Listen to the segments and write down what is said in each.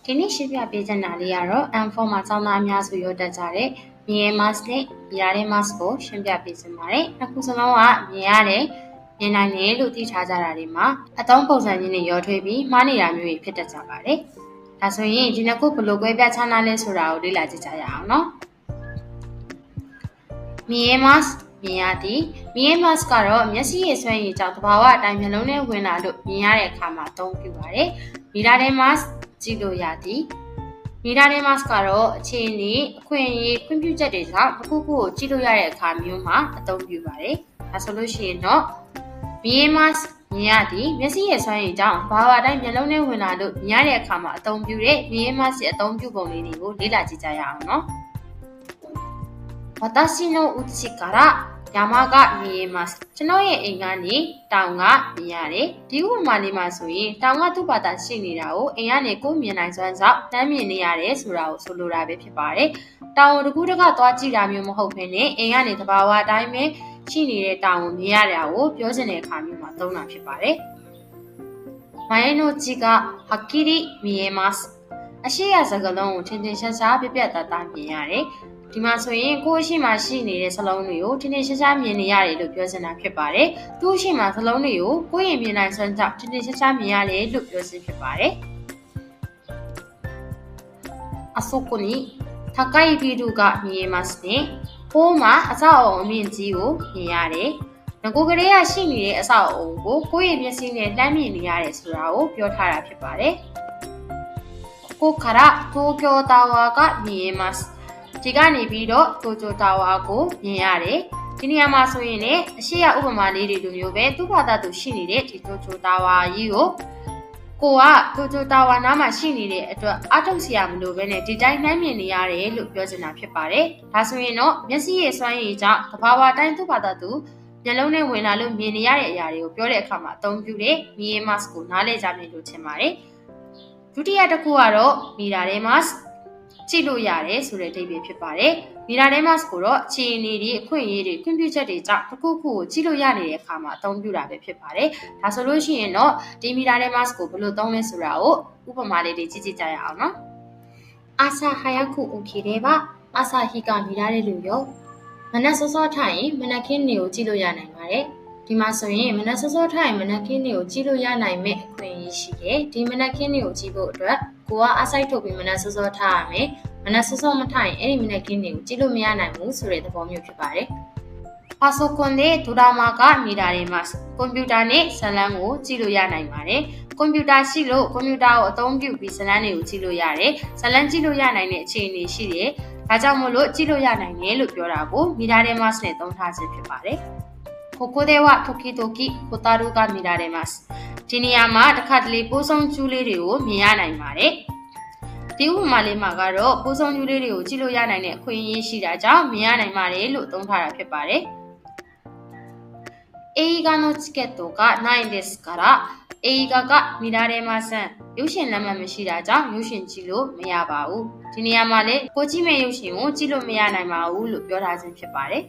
ဒီနေ့ရှင်းပြပေးချင်တာလေးကတော့ M4 မှာစောင်းသားအများစုရောတက်ကြတဲ့မြင် mask နဲ့မြင်ရတဲ့ mask ကိုရှင်းပြပေးချင်ပါတယ်။နှစ်ခုစလုံးကမြင်ရတယ်မြင်နိုင်တယ်လို့သိထားကြတာတွေမှာအသုံးပုံစံချင်းတွေရောထွေးပြီးမှားနေတာမျိုးတွေဖြစ်တတ်ကြပါတယ်။ဒါဆိုရင်ဒီနှစ်ခုဘယ်လိုကွဲပြားခြားနားလဲဆိုတာကိုလေ့လာကြည့်ကြရအောင်နော်။မြင် mask မြင်ရသည်မြင် mask ကတော့မျက်စိရဲ့ဆွဲရည်ကြောင့်သဘာဝအတိုင်းမျက်လုံးထဲဝင်လာလို့မြင်ရတဲ့အခါမှာအသုံးပြုပါတယ်။မြင်ရတဲ့ mask ကြည့်လို့ရသည်မီတာတဲ့ mask ကတော့အခြေအနေအခွင့်အရေးခွင့်ပြုချက်တွေကြောင့်တစ်ခုခုကိုကြည့်လို့ရတဲ့အခါမျိုးမှာအသုံးပြုပါတယ်။ဒါဆိုလို့ရှိရင်တော့မြင် mask မြင်ရသည်မျက်စိရဲ့စွမ်းရည်ကြောင့်ဘာဝအတိုင်းမျက်လုံးထဲဝင်လာလို့မြင်ရတဲ့အခါမှာအသုံးပြုတဲ့မြင် mask ရဲ့အသုံးပြုပုံလေးတွေကိုလေ့လာကြည့်ကြရအောင်နော်။私の家から山が見えますကျွန်တော်ရဲ့အိမ်ကနေတောင်ကမြင်ရတယ်ဒီဥပမာလေးမှာဆိုရင်တောင်ကသူ့ဘာသာရှိနေတာကိုအိမ်ကနေကိုယ်မြင်နိုင်စွမ်းကြောင့်တမ်းမြင်နေရတယ်ဆိုတာကိုဆိုလိုတာပဲဖြစ်ပါတယ်တောင်ကိုတကူးတကသွားကြည့်တာမျိုးမဟုတ်ဘဲနဲ့အိမ်ကနေသဘာဝအတိုင်းပဲရှိနေတဲ့တောင်ကိုမြင်ရတာကိုပြောချင်တဲ့အခါမျိုးမှာသုံးတာဖြစ်ပါတယ်前の字がはっきり見えますအရှိရစကားလုံးကိုထင်ထင်ရှားရှားပြပြတတ်တာမြင်ရတယ်ဒီမှာဆိုရင်ကိုယ့်အရှိမှရှိနေတဲ့စလုံးတွေကိုထင်ထင်ရှားရှားမြင်နေရတယ်လို့ပြောချင်တာဖြစ်ပါတယ်။သူ့အရှိမှစလုံးတွေကိုကိုယ့်ရဲ့မြင်နိုင်စွမ်းကြောင့်ထင်ထင်ရှားရှားမြင်ရတယ်လို့ပြောခြင်းဖြစ်ပါတယ်။あそこに高いビルが見えますね။ဟိုးမှာအဆောက်အအုံအမြင့်ကြီးကိုမြင်ရတယ်။ငကိုကလေးကရှိနေတဲ့အဆောက်အအုံကိုကိုယ့်ရဲ့မျက်စိနဲ့လှမ်းမြင်နေရတယ်ဆိုတာကိုပြောထားတာဖြစ်ပါတယ်။ここから東京タワーが見えます。ဒီကနေပြီးတော့တိုကျိုတာဝါကိုမြင်ရတယ်ဒီနေရာမှာဆိုရင်လည်းအရှိရဥပမာလေးတွေလိုမျိုးပဲသူ့ဘာသာသူရှိနေတဲ့ဒီတိုကျိုတာဝါကြီးကိုတိုကျိုတာဝါနားမှာရှိနေတဲ့အတွက်အထုတ်စရာမလိုဘဲနဲ့ဒီတိုင်းနှမ်းမြင်နေရတယ်လို့ပြောချင်တာဖြစ်ပါတယ်ဒါဆိုရင်တော့မျက်စိရဲ့စွမ်းရည်ကြောင့်သဘာဝတိုင်းသူ့ဘာသာသူမျက်လုံးနဲ့ဝင်လာလို့မြင်နေရတဲ့အရာတွေကိုပြောတဲ့အခါမှာအသုံးပြုတဲ့မြင် mask ကိုနားလည်ကြမယ်လို့ထင်ပါတယ်ဒုတိယတစ်ခုကတော့မီတာတဲ့ maskကြည့်လို့ရတယ်ဆိုတဲ့အဓိပ္ပာယ်ဖြစ်ပါတယ်။မီရာတဲမတ်ကိုတော့အခြေအနေတွေအခွင့်အရေးတွေခွင့်ပြုချက်တွေကြောင့်တစ်ခုခုကိုကြည့်လို့ရနေတဲ့အခါမှာအသုံးပြုတာပဲဖြစ်ပါတယ်။ဒါဆိုလို့ရှိရင်တော့ဒီမီရာတဲမတ်ကိုဘယ်လိုသုံးလဲဆိုတာကိုဥပမာလေးတွေကြည့်ကြည့်ကြရအောင်နော်။朝早く起きれば朝日が見られるよ။မနက်စောစောထိုင်ရင်မနက်ခင်းနေကိုကြည့်လို့ရနိုင်ပါတယ်။ဒီမှာဆိုရင်မနက်စောစောထိုင်မနက်ခင်းနေကိုကြည့်လို့ရနိုင်မဲ့အခွင့်အရေးရှိတယ်။ဒီမနက်ခင်းနေကိုကြည့်ဖို့အတွက်ကိုကအစိုက်ထုတ်ပြီးမနက်စောစောထားရမယ်မနက်စောစောမထားရင်အဲ့ဒီမနက်ခင်းတွေကိုကြည့်လို့မရနိုင်ဘူးဆိုတဲ့သဘောမျိုးဖြစ်ပါတယ်ပါဆိုကွန်တဲ့ဒူရာမာကမီတာတွေမှာကွန်ပျူတာနဲ့ဇလန်းကိုကြည့်လို့ရနိုင်ပါတယ်ကွန်ပျူတာရှိလို့ကွန်ပျူတာကိုအသုံးပြုပြီးဇလန်းတွေကိုကြည့်လို့ရတယ်ဇလန်းကြည့်လို့ရနိုင်တဲ့အခြေအနေရှိတယ်ဒါကြောင့်မို့လို့ကြည့်လို့ရနိုင်တယ်လို့ပြောတာကိုမီတာတွေမှာနဲ့သုံးထားခြင်းဖြစ်ပါတယ်ここでは時々ホタルが見られますဒီနေရာမှာတစ်ခါတလေပိုးဆုံးကျူးလေးတွေကိုမြင်ရနိုင်ပါတယ်ဒီဥပမာလေးမှာကတော့ပိုးဆုံးကျူးလေးတွေကိုကြည့်လို့ရနိုင်တဲ့အခွင့်အရေးရှိတာကြောင့်မြင်ရနိုင်ပါတယ်လို့သုံးထားတာဖြစ်ပါတယ်映画のチケットがないですから映画が見られませんရုပ်ရှင်လက်မှတ်မရှိတာကြောင့်ရုပ်ရှင်ကြည့်လို့မရပါဘူးဒီနေရာမှာလည်းကိုကြည့်မဲ့ရုပ်ရှင်ကိုကြည့်လို့မရနိုင်ပါဘူးလို့ပြောထားခြင်းဖြစ်ပါတယ်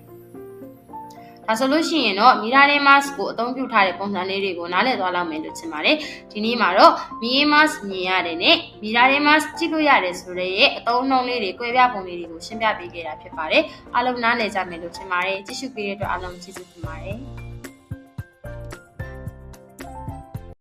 ဒါဆိုလို့ရှိရင်တော့မီရာတဲ့ mask ကိုအသုံးပြုထားတဲ့ပုံစံလေးတွေကိုနားလည်သွားလောက်မယ်လို့ထင်ပါတယ်ဒီနေ့မှာတော့မီး mask မြင်ရတယ်နဲ့မီရာတဲ့ mask ကြည့်လို့ရတယ်ဆိုတဲ့ရဲ့အသုံးအနှုန်းလေးတွေကွဲပြားပုံလေးတွေကိုရှင်းပြပေးခဲ့တာဖြစ်ပါတယ်အားလုံးနားလည်ကြမယ်လို့ထင်ပါတယ်ကြည့်ရှုပေးတဲ့အတွက်အားလုံးကျေးဇူးတင်ပါတယ်